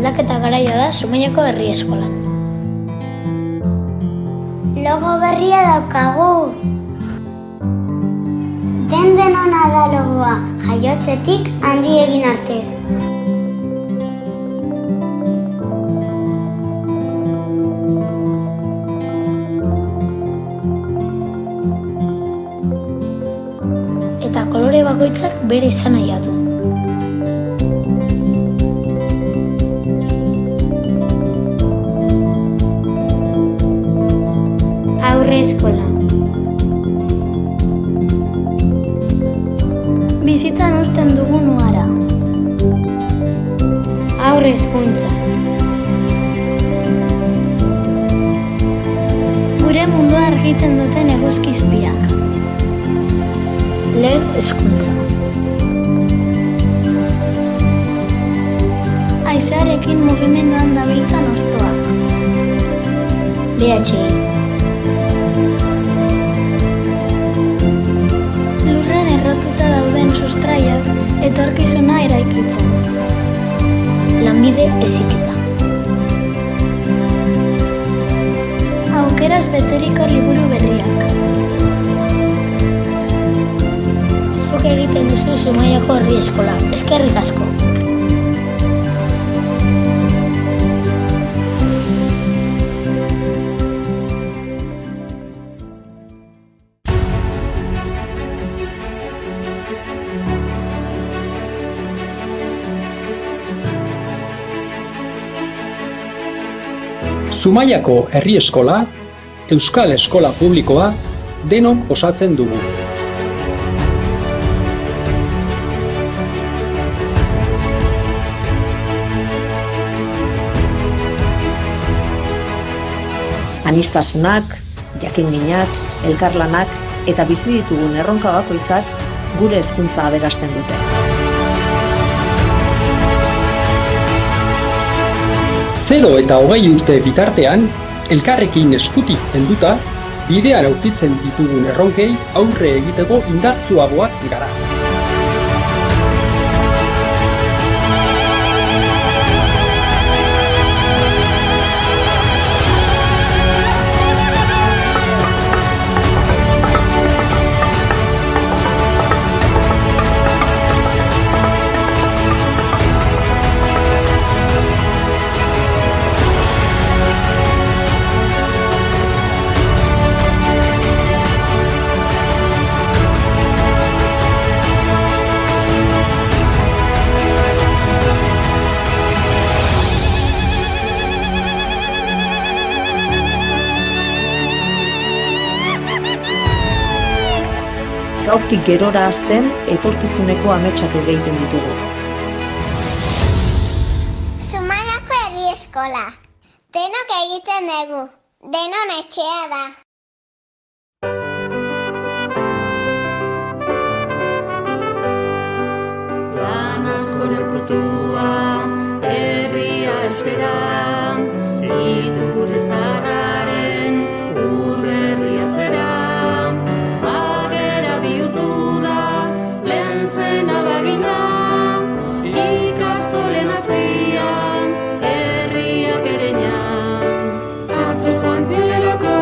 aldaketa garaia da Zumaiako herri eskolan. Logo berria daukagu. Den-denona da logoa, jaiotzetik handi egin arte. Eta kolore bakoitzak bere esanahia du. Aurre eskola. Bizitzan uzten dugun ugara. Aurre hezkuntza. Gure mundua argitzen duten eguzkizpiak. Lehen hezkuntza. Haizearekin mugimenduan dabiltzan hostoak. DHI. Lurren errotuta dauden sustraiak etorkizuna eraikitzen. Lanbide heziketa. Aukeraz beteriko liburu berriak. Zuk egiten duzu Zumaiako herri eskola. Eskerrik asko. Zumaiako herri eskola, euskal eskola publikoa, denok osatzen dugu. Aniztasunak, jakinminak, elkarlanak eta bizi ditugun erronka bakoitzak gure hezkuntza aberasten dute. Zero eta 20 urte bitartean, elkarrekin eskutik helduta, bidean aurkitzen ditugun erronkei aurre egiteko indartsuagoak gara. Gaurtik gerora hazten etorkizuneko ametsak egiten ditugu. Zumaiako herri eskola. Denok egiten dugu. Denon etxea da. Lan askoren frutua, herria euskera, iturri zaharraren ur berria zera. Agera bihurtu da, lehen zen abagina, ikastolen azpian, herriak erenean. Atzo joan zirelako,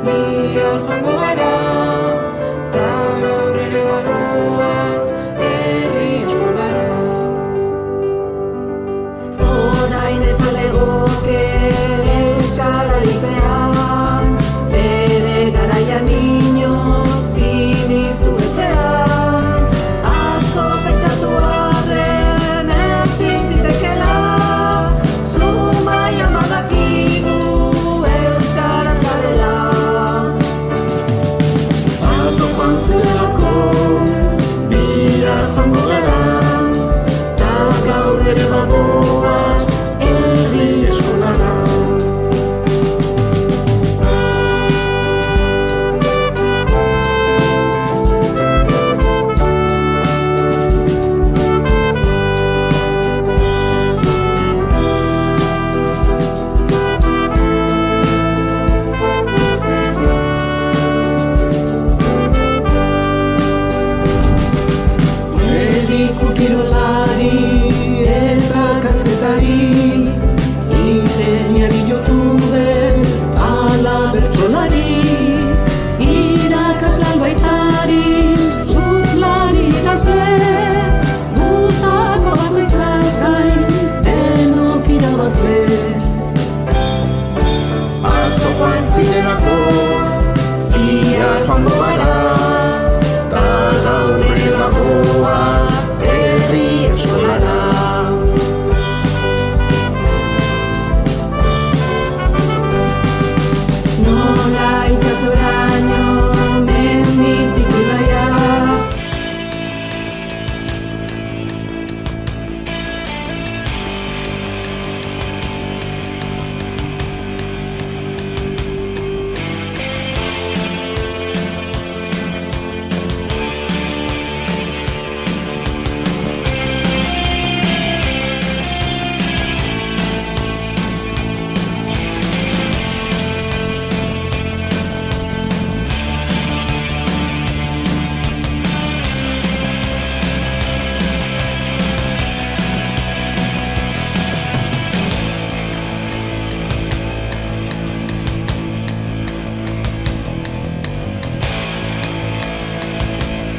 bihar joango gara, ta gaur ere bagoaz, herri eskolara. bertsolari, ingeniari youtuber, ala bertsolari, irakasle albaitari, surflari idazle, gutako bakoitzak zain, denok irabazle. Atzo joan zirenako, ia joango gara, ta gaur ere bagoaz herri eskolara. Nola itsasoraino menditik ibaia,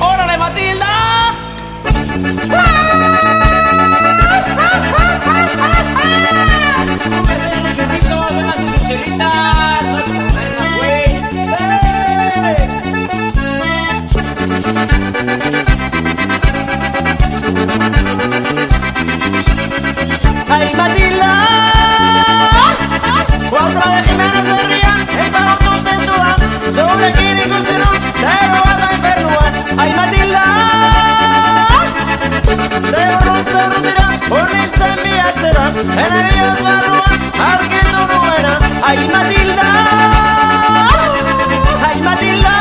¡Órale, Matilda! ¡Ay, Matilda! Otra de Jiménez se rían, estamos contentos, zurekin ikusten hon, zero bata infernuan. ¡Ay, Matilda! Zerrut dira, hornintzen bihatzera, ene bihaz barruan, argitu nuena. ¡Ay, Matilda! ¡Ay, Matilda!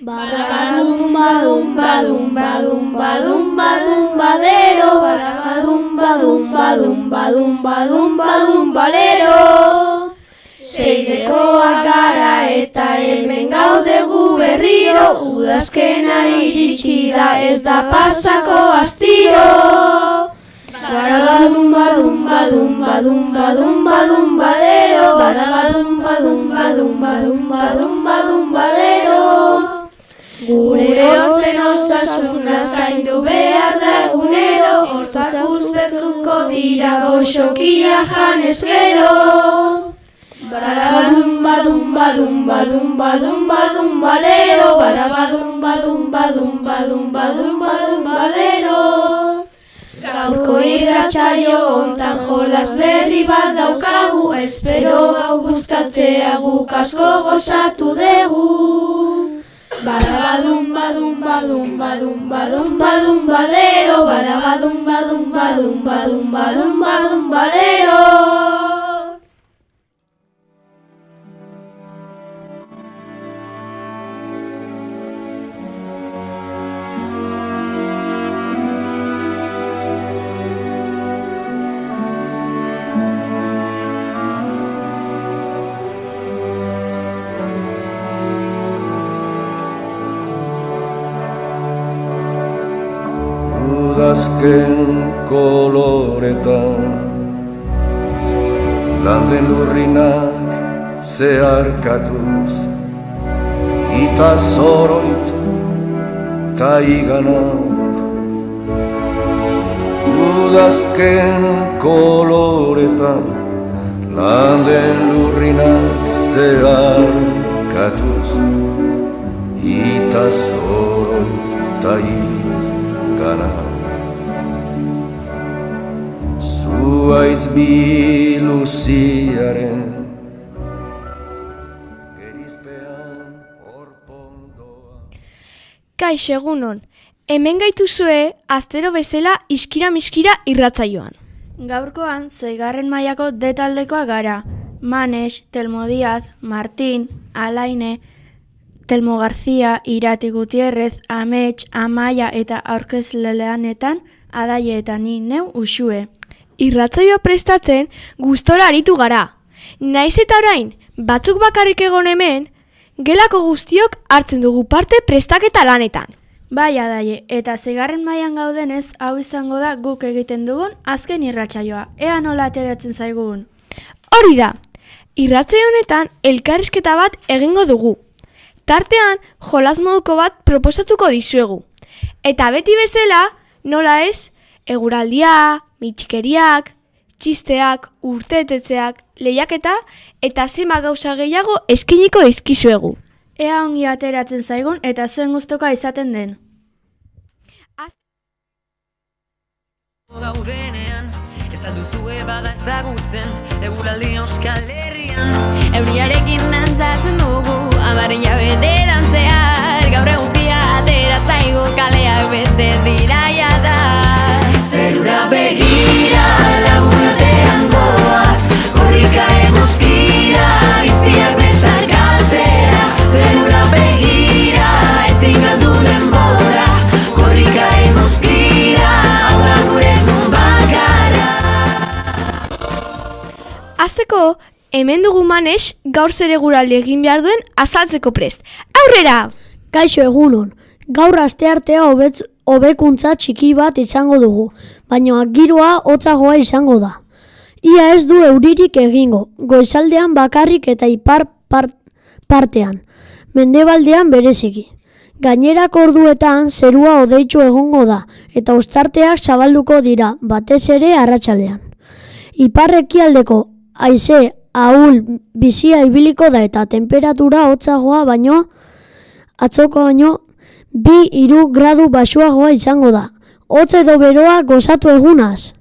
Badabadum badum badum badum badum badum badero, badabadum badum badum badum badum badum balero. Seidekoak gara eta hemen gaude gu berriro, udazkena iritsi da ez da pasako astiro. Badabadum badum badum badum badum badum badero, badabadum badum badum badum badum badum balero. Gure hortzen osasuna zaindu behar da egunero, hortzak ustetuko dira goxokia janez gero. Badabadum badum badum badum badum badum balero, badabadum badum badum badum badum badum balero. Gaurko irratsaio hontan jolas berri bat daukagu, espero hau gustatzea guk asko gozatu dugu. Badabadum badum badum badum badum badum balero, badabadum badum badum badum badum badum balero. Udazken koloretan landen lurrinak zeharkatuz, ita zoroit ta iganak. Udazken koloretan landen lurrinak zeharkatuz, ita zoroit ta iganak. Zuaitz biluziaren gerizpean orpondoa. Kaixo egunon, hemen gaituzue astero bezala iskira-miskira irratsaioan. Gaurkoan, 6. mailako D taldekoa gara. Manes, Telmo Díaz, Martín, Alaine, Telmo García, Irati Gutierrez, Amets, Amaia eta aurkezlelanetan Adaie eta ni neu Uxue. Irratsaioa prestatzen gustora aritu gara. Naiz eta orain, batzuk bakarrik egon hemen, gelako guztiok hartzen dugu parte prestaketa lanetan. Bai, Adaie, eta 6. mailan gaudenez, hau izango da guk egiten dugun azken irratsaioa. Ea nola ateratzen zaigun. Hori da, irratsaio honetan elkarrizketa bat egingo dugu. Tartean, jolas moduko bat proposatuko dizuegu. Eta beti bezala, nola ez, eguraldia, mitxikeriak, txisteak, urteetetzeak, lehiaketa eta zenbat gauza gehiago eskainiko dizkizuegu. Ea ongi ateratzen zaigun eta zuen gustoka izaten den. Gaudenean, ez da duzue bada ezagutzen, eguraldi Euskal Herrian. Euriarekin dantzatzen dugu, 10 hilabetetan zehar, gaur eguzkia atera zaigu, kaleak bete dira jada. Zerura begira, lagun artean goaz, korrika eguzkira, izpiak besar galtzera. Zerura begira, ezin galdu denbora, korrika eguzkira, hau da gure egun bakarra. Hasteko, hemen dugu Manes gaur zer eguraldi egin behar duen azaltzeko prest. Aurrera! Kaixo egunon, gaur asteartea hobekuntza txiki bat izango dugu, baina giroa hotzagoa izango da. Ia ez du euririk egingo, goizaldean bakarrik eta ipar partean, mendebaldean bereziki. Gainerako orduetan zerua hodeitsu egongo da, eta ostarteak zabalduko dira, batez ere arratsaldean. Ipar-ekialdeko haize ahul bizia ibiliko da eta temperatura hotzagoa baino, atzoko baino, 2-3 gradu baxuagoa izango da. Hotz edo beroa gozatu egunaz.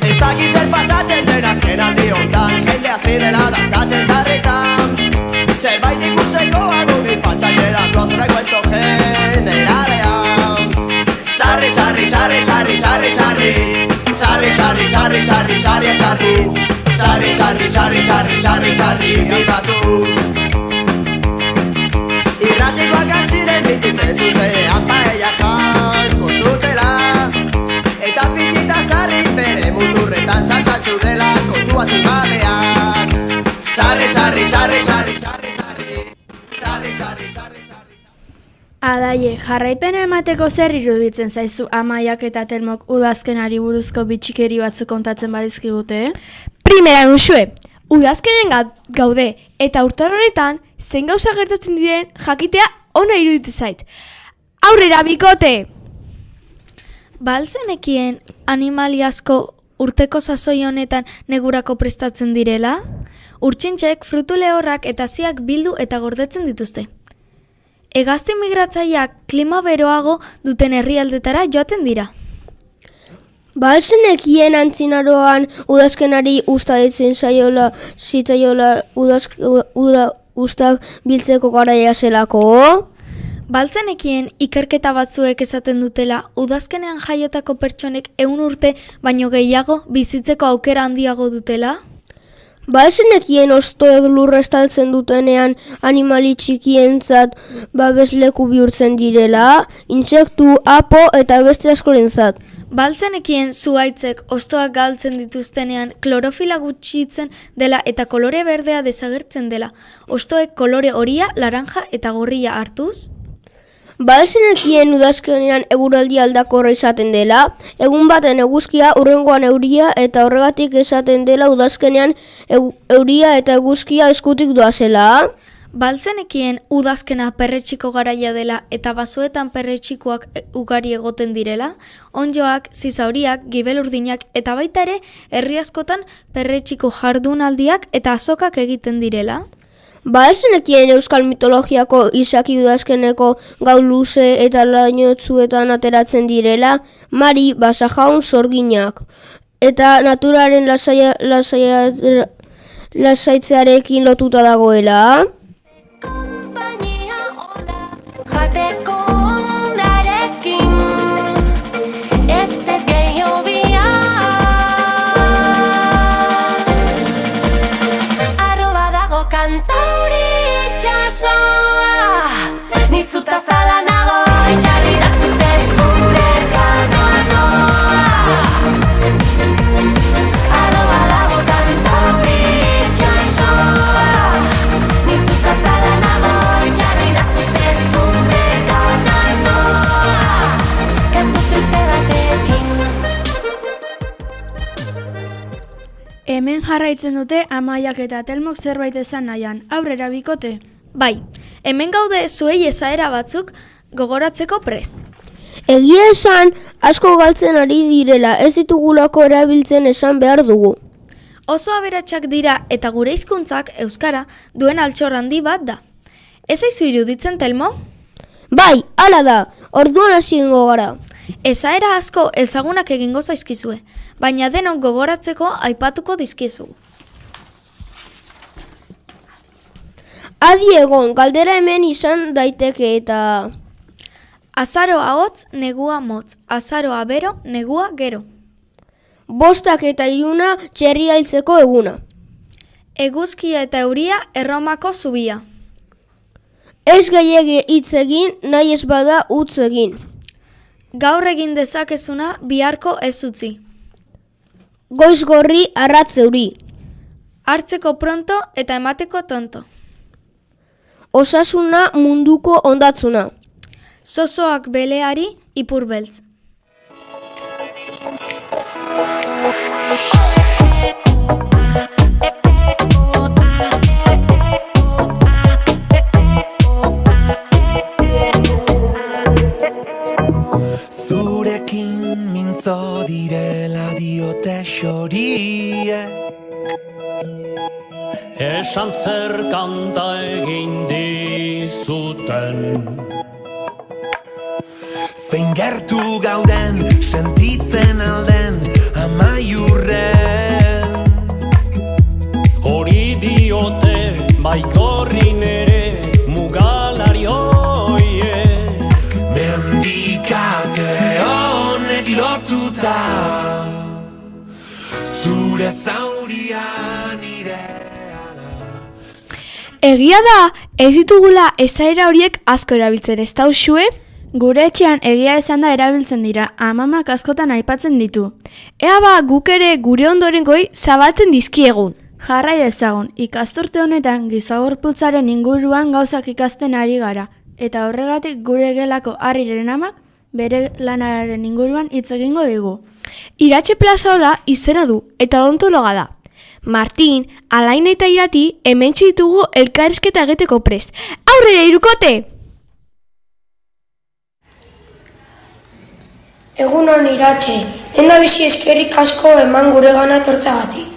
Ez daki zer pasatzen den azken aldi hontan, jendea zirela dantzatzen zarritan. Zerbait ikusteko aguni faltan geratu frecuento generalean. Sarri, sarri, sarri, sarri, sarri, sarri. Sarri, sarri, sarri, sarri, sarri, sarri. Sarri, sarri, sarri, sarri, sarri, sarri, askatu. Irratikoak antziren bititzen zuzean paella janko zutela. Eta pitita sarri bere muturretan saltzan zudela kontuatu gabeak. Sarri, sarri, sarri, sarri, sarri, sarri. Sarri, sarri, sarri, sarri. Adaie, jarraipena emateko zer iruditzen zaizu Amaiak eta Telmok udazkenari buruzko bitxikeri batzuk kontatzen badizkigute? Primera nuzue, udazkenen gaude eta urtar horretan zein gauza gertatzen diren jakitea ona iruditzen zait. Aurrera, bikote! Balzenekien animali asko urteko sasoi honetan negurako prestatzen direla? Urtsintxek, frutu lehorrak eta ziak bildu eta gordetzen dituzte. Hegazti migratzaileak klima beroago duten herrialdetara joaten dira. Balzenekien antzinaroan udazkenari usta ditzen zitzaiola ustak biltzeko garaia zelako? Baltzenekien ikerketa batzuek esaten dutela udazkenean jaiotako pertsonek 100 urte baino gehiago bizitzeko aukera handiago dutela? Balzenekien ostoek lurra estaltzen dutenean animali txikientzat babesleku bihurtzen direla, intsektu, apo eta beste askorentzat. Baltzenekien zuhaitzek ostoak galtzen dituztenean klorofila gutxitzen dela eta kolore berdea desagertzen dela. Ostoek kolore horia, laranja eta gorria hartuz? Balzenekien udazkenean eguraldi aldakorra izaten dela, egun baten eguzkia, hurrengoan euria eta horregatik esaten dela udazkenean euria eta eguzkia eskutik doazela. Baltzenekien udazkena perretxiko garaia dela eta basoetan perretxikoak ugari egoten direla, ondjoak, zizauriak, gibelurdinak eta baita ere herri askotan perretxiko jardunaldiak eta azokak egiten direla. Balzenekien euskal mitologiako izaki udazkeneko gau luze eta lainotzuetan ateratzen direla, Mari, Basajaun, Sorginak. Eta naturaren lasaitzearekin lotuta dagoela. Jateko ondarekin ez dut gehiago kantauri itxasoa. Nizuta zala nago, itxarri da zuzte zure kanoa noa. Arroba dago kantauri itxasoa. Nizuta zala nago, itxarri da zuzte zure kanoa noa. Kantu triste batekin. Hemen jarraitzen dute Amaiak eta Telmok zerbait esan nahian. Aurrera bikote. Bai, hemen gaude zuei esaera batzuk gogoratzeko prest. Egia esan, asko galtzen ari direla, ez ditugulako erabiltzen esan behar dugu. Oso aberatsak dira eta gure hizkuntzak euskara duen altxor handi bat da. Ez zaizu iruditzen, Telmo? Bai, hala da, orduan hasiengo gara. Esaera asko ezagunak egingo zaizkizue, baina denok gogoratzeko aipatuko dizkizugu. Adi egon, galdera hemen izan daiteke eta... Azaroa hotz, negua motz. Azaroa bero, negua gero. Bostak eta iluna txerria hiltzeko eguna. Eguzkia eta euria Erromako zubia. Ez gehiegi hitz egin, nahi ez bada utz egin. Gaur egin dezakezuna biharko ez utzi. Goiz gorri arratz euri. Hartzeko pronto eta emateko tonto. Osasuna munduko ondatzuna. Zozoak beleari ipur beltz. Zurekin mintzo direla diote xorie. Esan zer kanta egin dizuten. Zein gertu gauden, sentitzen alden, amaiurren. Hori diote, baikorrin ere, mugalari hoiek. Mendikate honek lotuta, zure zaurian Egia da, ez ditugula esaera horiek asko erabiltzen, ez da usue? Gure etxean egia esan da erabiltzen dira, amamak askotan aipatzen ditu. Ea ba, guk ere gure ondorengoi zabaltzen dizkiegun. Jarrai dezagun, ikasturte honetan gizagorputzaren inguruan gauzak ikasten ari gara, eta horregatik gure gelako Harriren amak bere lanaren inguruan hitz egingo digu. Iratxe Plazaola izena du, eta odontologa da. Martin, Alain eta Irati hementxe ditugu elkarrizketa egiteko prest. Aurrera irukote! Egun hon Iratxe, enda bizi eskerrik asko eman gure gana tortzagatik.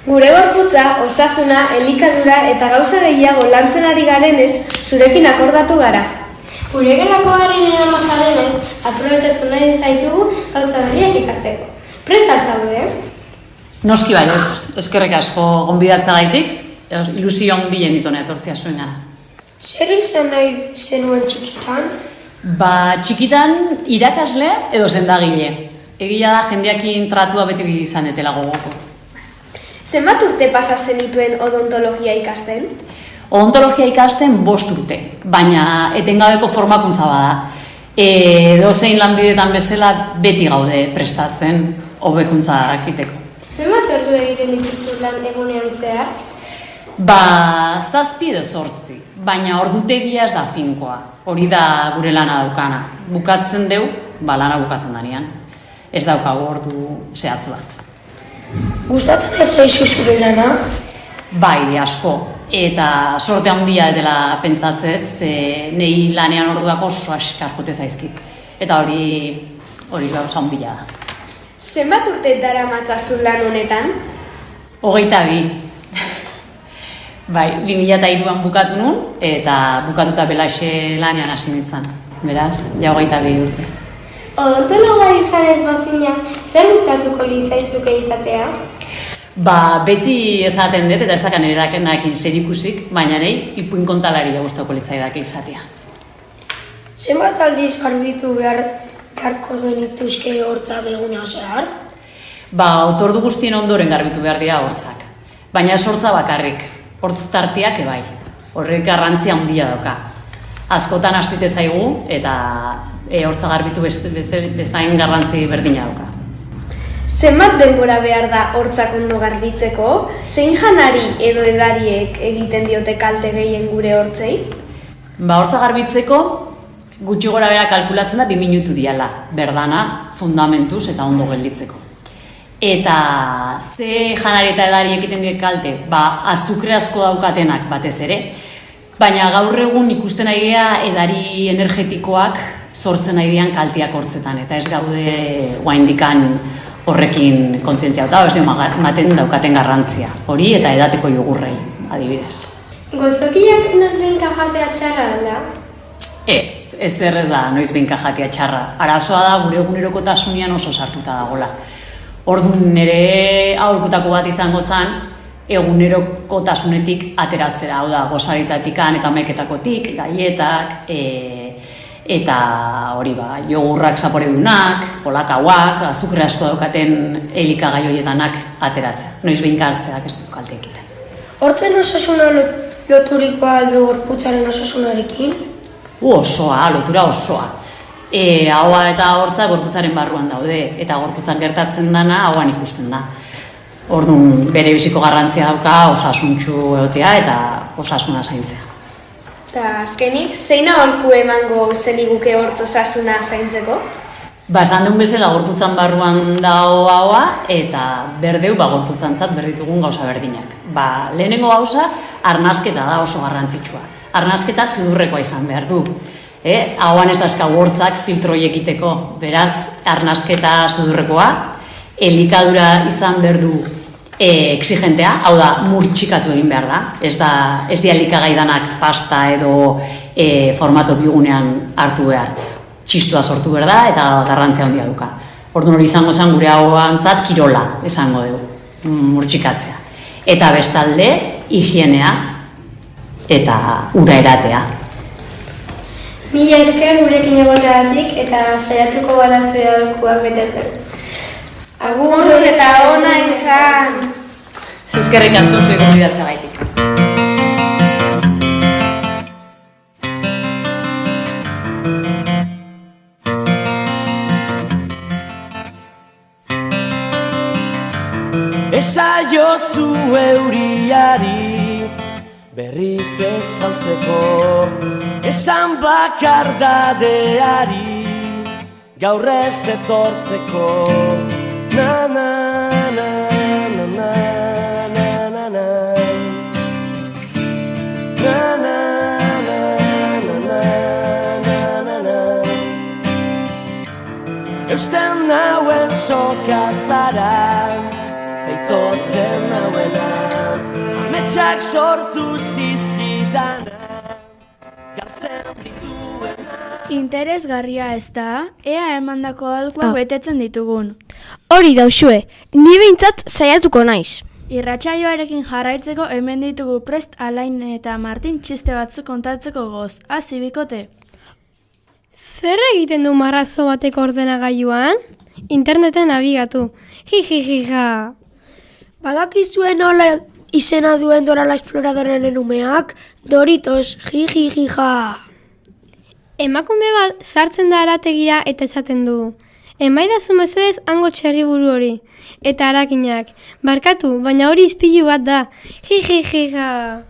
Gure gorputza, osasuna, elikadura eta gauza gehiago lantzen ari garenez, zurekin akordatu gara. Gure gelako Harrinen ama zarenez, aprobetxatu nahi zaitugu gauza berriak ikasteko. Prest alzaude, Noski bai, eskerrik asko gonbidatzagaitik, ilusio handien ditone etortzea zuen gana. Zer izan nahi zenuen txikitan? Txikitan irakasle edo sendagile. Egia da jendeakin tratua beti izan etela gogoko. Zenbat urte pasa zenituen odontologia ikasten? Odontologia ikasten 5 urte, baina etengabeko formakuntza bada. Edozein lanbidetan bezala beti gaude prestatzen hobekuntza egiteko. Zenbat ordu egiten dituzu lan egunean zehar? 7 edo 8, baina ordutegia ez da finkoa. Hori da gure lana daukana. Bukatzen deu, lana bukatzen danean. Ez daukagu ordu zehatz bat. Gustatzen ez zaizu zure lana? Bai, asko. Eta sorte handia dela pentsatzet, ze nei lanean orduak oso askar jote zaizkit. Eta hori gauza handia da. Zenbat urte daramatzazu lan honetan? 22. Bai, 2003an bukatu nun, eta bukatuta belaxe lanean hasi nintzen. Beraz, ja 22 urte. Odontologa izanez mozina, zer gustatuko litzaizuke izatea? Beti esaten dut, eta ez dakan erakenakin zer ikusik, baina nahi ipuin kontalaria gustatuko litzaidak izatea. Zenbat aldiz garbitu beharko genituzke hortzak egunean zehar? Otordu guztien ondoren garbitu behar dira hortzak. Baina ez hortza bakarrik. hortztartiak ebai. Horrek garrantzia handia dauka. Askotan astute zaigu eta hortza garbitu bezain garrantzi berdina dauka. Zenbat denbora behar da hortzak ondo garbitzeko? Zein janari edo edariek egiten diote kalte gehien gure hortzei? Hortza garbitzeko gutxi gora bera kalkulatzen da 2 minutu diala, berdana, fundamentuz eta ondo gelditzeko. Eta ze janari eta edari egiten die kalte? Azukre asko daukatenak batez ere, baina gaur egun ikusten ari gea edari energetikoak sortzen nahi dian kalteak hortzetan, eta ez gaude oraindikan horrekin kontzientzia eta ez ematen daukaten garrantzia. Hori eta edateko jogurrei, adibidez. Gozokiak noizbehinka jatea txarra da? Ez da noizbehinka jatea txarra. Arazoa da gure egunerokotasunean oso sartuta dagola. Orduan nire aholkutako bat izango zen, egunerokotasunetik ateratzera, hau da, gozaritatikan eta meketakotik, gaietak, eta hori jogurrak zaporedunak, kolakauak, azukre asko daukaten elikagai horietanak ateratzea. Noizbehinka hartzeak ez du kalte ekiten. Hortzen osasuna loturik aldo gorputzaren osasunarekin? Osoa, lotura osoa. Haua eta hortza gorputzaren barruan daude, eta gorputzan gertatzen dana hauan ikusten da. Orduan bere biziko garrantzia dauka osasuntxu egotea eta osasuna zaintzea. Eta azkenik, zein aholku emango zeniguke hortz osasuna zaintzeko? Esan duen bezala gorputzan barruan dago haua eta berdeu gorputzantzat berditugun gauza berdinak. Lehenengo gauza, arnasketa da oso garrantzitsua. Arnasketa sudurrekoa izan behar du. Hauan ez dazka hortzak filtroi egiteko, beraz, arnasketa sudurrekoa, elikadura izan behar du exigentea, hau da, murtxikatu egin behar da, ez di elikagai danak pasta edo formato bigunean hartu behar. Txistua sortu behar da eta garrantzia handia duka. Orduan hori izango zen gure hauantzat kirola esango dugu, murtxikatzea. Eta bestalde, higienea eta ura eratea. Mila esker gurekin egoteagatik eta saiatuko gara zure aholkuak betetzen. Agur eta ona izan! Eskerrik asko zure gonbidatzea gaitik. Esaiozu euriari berriz ez jausteko, esan bakardadeari gaur ez etortzeko. Na na na na na na na na na na na na na na. Eusten nauen soka zara, eitotzen nauena, ametsak sortu zizkidana, galtzen dituena. Interesgarria ez da, ea emandako aholkuak betetzen ditugun. Hori dauzue, ni behintzat saiatuko naiz. Irratsaioarekin jarraitzeko hemen ditugu prest Alain eta Martin txiste batzuk kontatzeko goz. Hasi bikote. Zer egiten du marrazo bateko ordenagailuan? Interneten nabigatu. Jijijija. Badakizue nola izena duen Dora la Exploradoraren umeak? Doritos, jijijija. Emakume bat sartzen da arategira eta esaten du. Emaidazu mesedez hango txerriburu hori. Eta arakinak. Barkatu, baina hori izpilu bat da. Jijijija.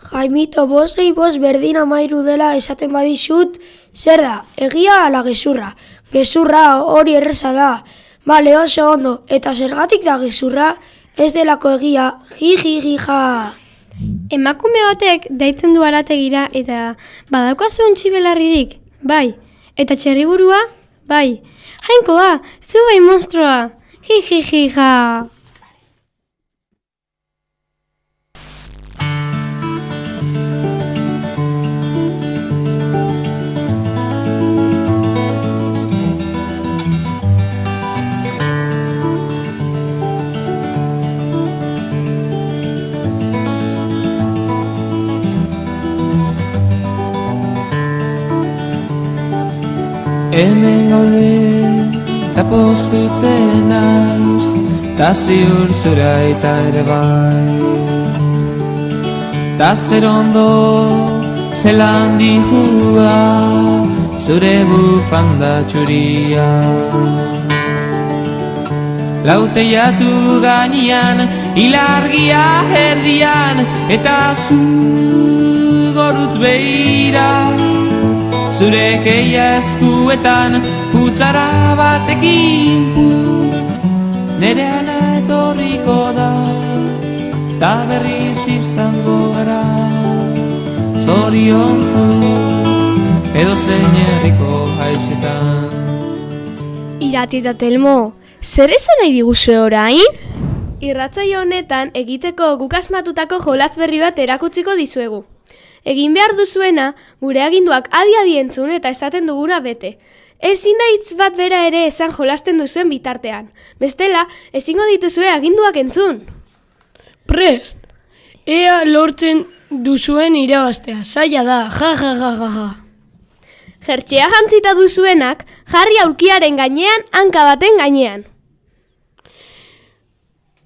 Jaimito, 5 berdin 13 dela esaten badizut, zer da, egia ala gezurra? Gezurra hori erreza da. Bale, oso ondo, eta zergatik da gezurra? Ez delako egia, jijijija. Emakume batek deitzen du arategira eta badaukazu ontsi belarririk? Bai. Eta txerriburua? Bai. Jainkoa, zu bai monstroa. Jijijija. Hemen gaude, eta postuitzen naiz, ta ziur zura eta ere bai. Ta zer ondo zelan dihua zure bufanda txuria. Lauteiatu gainean, ilargia erdian, eta zu gorutz behira. Zure keia eskuetan, futzara batekin putz, nere ana etorriko da, ta berriz izango gara. Zoriontzu, edo zein herriko haitxetan. Irati eta Telmo, zer esan nahi diguzue orain? Irratsaio honetan egiteko guk asmatutako jolas berri bat erakutsiko dizuegu. Egin behar duzuena, gure aginduak adi entzun eta esaten duguna bete. Ezin da hitz bat bera ere esan jolasten duzuen bitartean. Bestela, ezingo dituzue aginduak entzun. Prest! Ea lortzen duzuen irabaztea, zaila da, ja. Jertxea jantzita duzuenak, jarri aulkiaren gainean, hanka baten gainean.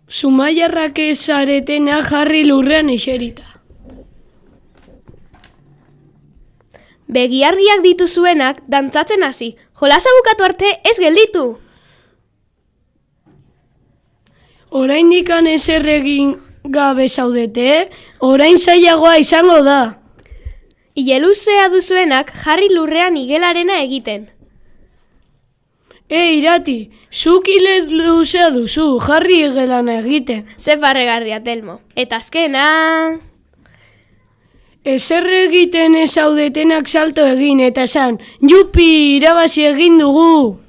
Zumaiarrak ezaretena jarri lurrean eserita. Begiargiak dituzuenak dantzatzen hasi, jolasa bukatu arte ez gelditu. Oraindik ezer egin gabe zaudete, orain zailagoa izango da. Ile luzea duzuenak jarri lurrean igelarena egiten. Irati, zuk ile luzea duzu, jarri igelana egiten. Ze barregarria, Telmo. Eta azkena... Ezer egiten ez zaudetenak salto egin, eta esan, jupi, irabazi egin dugu.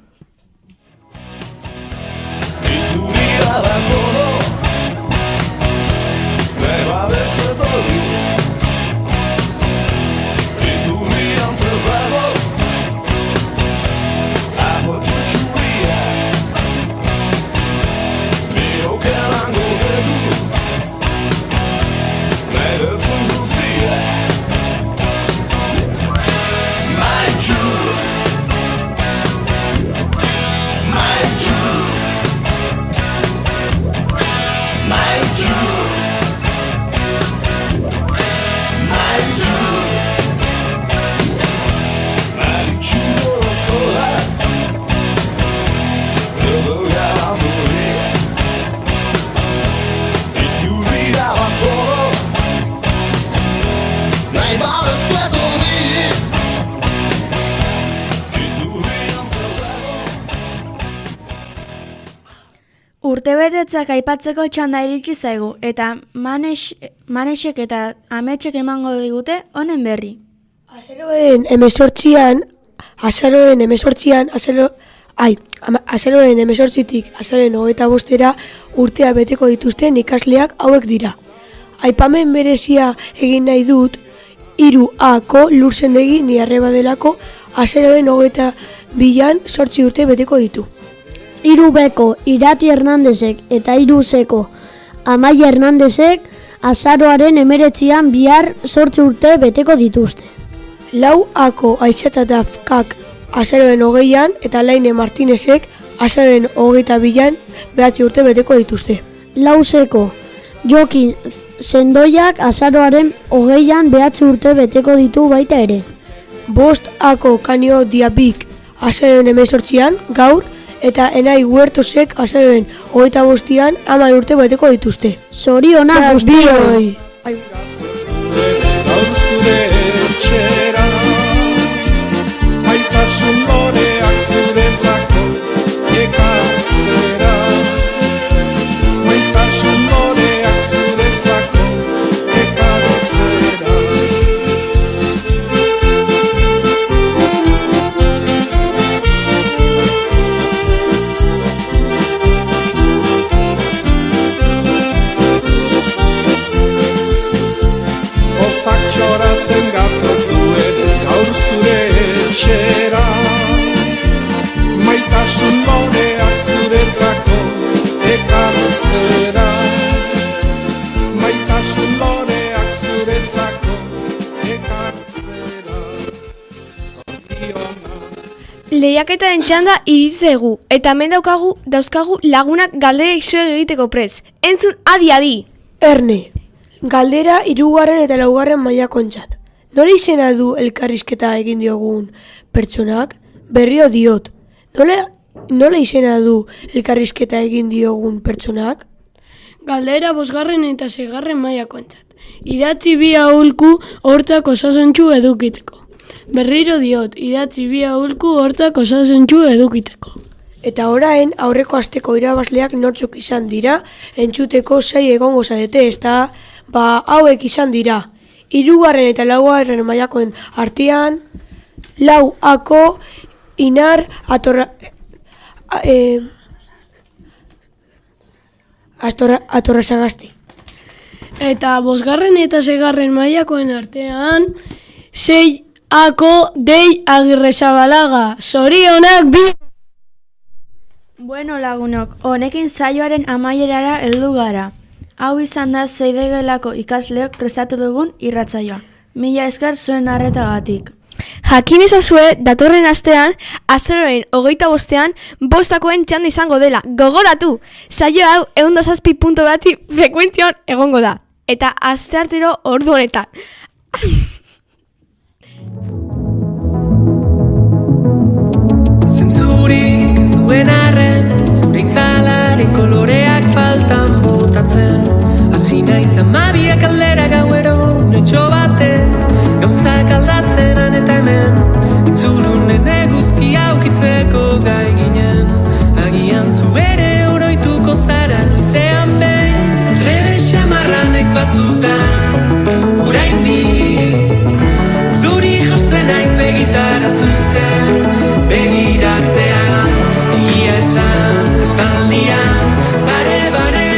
Urtebetetzak aipatzeko txanda iritsi zaigu, eta manesek eta ametsek emango digute honen berri. Azaroaren emezortzitik azaroaren 25 urtea beteko dituzten ikasleak hauek dira. Aipamen berezia egin nahi dut 3Ako Lursendegi Niarrebadelako azaroaren 22an 8 urte beteko ditu. 3Bko Irati Hernandezek eta 3Zko Amaia Hernandezek azaroaren 19an bihar 8 urte beteko dituzte. 4Ako Aitxata Dafkak azaroaren 20an eta Laine Martinezek azaroaren 22an 9 urte beteko dituzte. 4Zko Jokin Sendoiak azaroaren 20an 9 urte beteko ditu baita ere. 5Ako Kanio Diabik azaroaren 18an gaur, eta Enai Huertosek azaroaren 25an 10 urte beteko dituzte. Zorionak guztioi! Gaur zure etxera, maitasun loreak zuretzako ekartzera. Maitasun loreak zuretzako ekartzera. Txoratzen gatoz duen gaur zure etxera, maitasun loreak zuretzako ekartzera. Maitasun loreak zuretzako ekartzera. Lehiaketaren txanda iritzegu, eta hemen dauzkagu lagunak galdera izueg egiteko prez. Entzun adi! Erne, Galdera 3. eta 4. mailakoentzat. Nola izena du elkarrizketa egin diogun pertsonak? Berriro diot. Nola izena du elkarrizketa egin diogun pertsonak? Galdera 5. eta 6. mailakoentzat. Idatzi 2 aholku hortzak osasuntsu edukitzeko. Berriro diot, idatzi 2 aholku hortzak osasuntsu edukitzeko. Eta orain aurreko asteko irabazleak nortzuk izan dira, entzuteko 6 egongo zarete, ezta hauek izan dira. 3. eta 4. mailakoen artean, 4ako Inar Atorrasagasti. Eta 5. eta 6. mailakoen artean, 6ako Dei Agirrezabalaga. Zorionak bi! Bueno lagunok, honekin saioaren amaierara heldu gara. Hau izan da Zeidegelako ikasleok prestatu dugun irratsaioa. Mila esker zuen arretagatik. Jakin ezazue, datorren astean, azaroaren 25ean, 5akoen txanda izango dela. Gogoratu! Saio hau 107.1 frekuentzion egongo da. Eta asteartero ordu honetan. Zentzurik zuen arren, zure itzalari koloreak faltan botatzen. Hasi naiz 12 aldera gauero, netxo batez, gauzak aldatzen han eta hemen. Itzurunen eguzkia aukitzeko gai ginen. Agian zu ere oroituko zara noizean behin. Aldrebe xamarra naiz batzutan, oraindik. Urduri jartzen naiz begitara zuzen, begiratzean, egia esan, espaldian, bare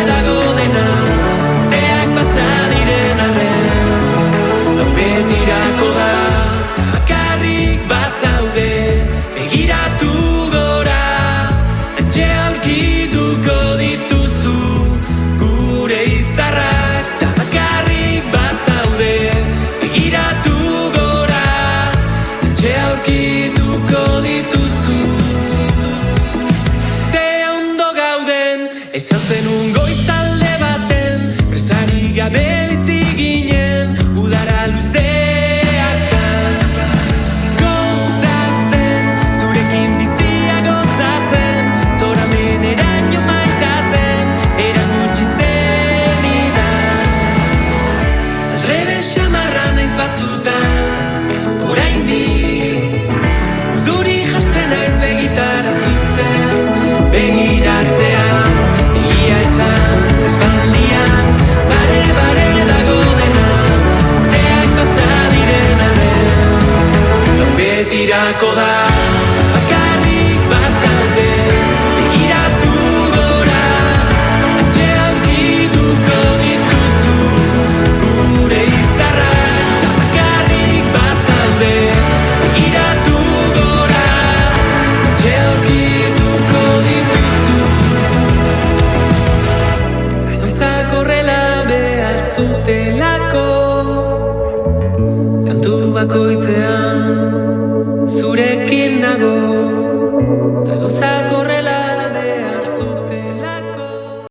dago dena, urteak pasa diren arren, hau betirako da, bakarrik bazaude, begiratu gora, hantxe aurkituko dituzu, gure izarrak, da bakarrik bazaude, begiratu gora, hantxe aurkituko dituzu. Esan zenun goizalde baten, presari gabe bizi ginen, udara luze hartan. Gozatzen, zurekin bizia gozatzen, zoramen eraino maitatzen, eran gutxi zenidan. Aldrebe xamarra naiz batzutan, oraindik, urduri jartzen naiz begitara zuzen, begiratzean. Espaldian, bare dago dena, urteak pasa diren arren, betirako da, bakarrik bazaude, begiratu gora, hantxe aurkituko dituzu, gure izarrak, da bakarrik bazaude, begiratu gora, hantxe aurkituko dituzu. Horrela behar zutelako, kantu bakoitzean zurekin nago.